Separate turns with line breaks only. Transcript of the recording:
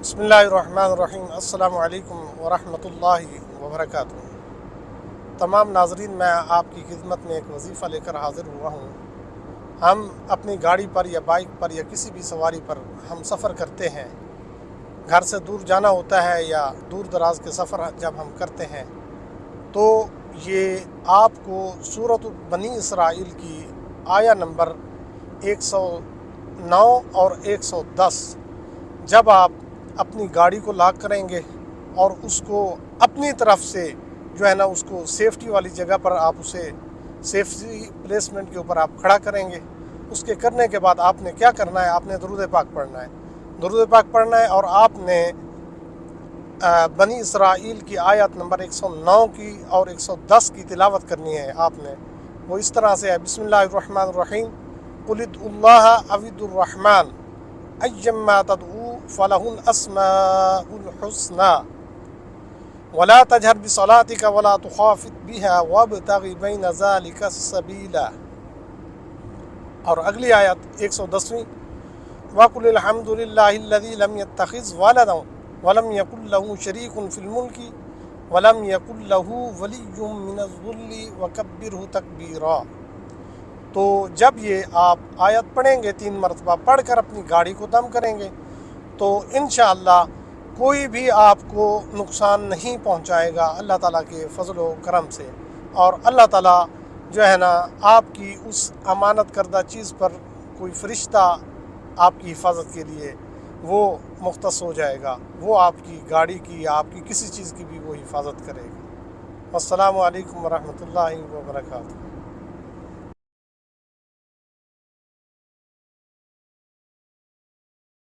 बिस्मिल्लाहिर्रहमानिर्रहीम। अस्सलामु अलैकुम वरहमतुल्लाहि वबरकातुहू। तमाम नाज़रीन, मैं आपकी खिदमत में एक वजीफ़ा लेकर हाज़िर हुआ हूँ। हम अपनी गाड़ी पर या बाइक पर या किसी भी सवारी पर हम सफ़र करते हैं, घर से दूर जाना होता है या दूर दराज के सफ़र जब हम करते हैं तो ये आपको सूरत बनी इसराइल की आया नंबर 109 और 110 जब आप अपनी गाड़ी को लॉक करेंगे और उसको अपनी तरफ से जो है ना उसको सेफ्टी वाली जगह पर आप उसे सेफ्टी प्लेसमेंट के ऊपर आप खड़ा करेंगे। उसके करने के बाद आपने क्या करना है, आपने दरूद पाक पढ़ना है। दरूद पाक पढ़ना है और आपने बनी इसराइल की आयत नंबर 109 की और 110 की तिलावत करनी है। आपने वो इस तरह से है, बिस्मिल्लाहिर्रहमानिर्रहीम, कुलिदुल्लाह अविदुर्रहमान अय्यम्मा तदऊ फलहुल अस्माउल हुस्ना वला तजहर बिसलातिका वला तुखाफित बिहा वब्तगि बैन ज़ालिका सबीला। और अगली आयत 110वीं, वकुल हम्दुलिल्लाहिल्लज़ी लम यत्तखिज़ वलदन वलम यकुल लहू शरीकुन फिल मुल्की वलम यकुल लहू वलिय्युम मिनज़्ज़ुल्लि वकब्बिरहु तकबीरा। तो जब ये आप आयत पढ़ेंगे 3 मरतबा पढ़ कर अपनी गाड़ी को दम करेंगे तो इंशाअल्लाह कोई भी आपको नुकसान नहीं पहुंचाएगा अल्लाह ताला के फ़ज़ल व करम से। और अल्लाह ताला जो है ना आपकी उस अमानत करदा चीज़ पर कोई फ़रिश्ता आपकी हिफाजत के लिए वो मुख्तस हो जाएगा, वो आपकी गाड़ी की या आपकी किसी चीज़ की भी वो हिफाजत करेगा। अस्सलामु अलैकुम वरहमतुल्लाहि वबरकातुहू।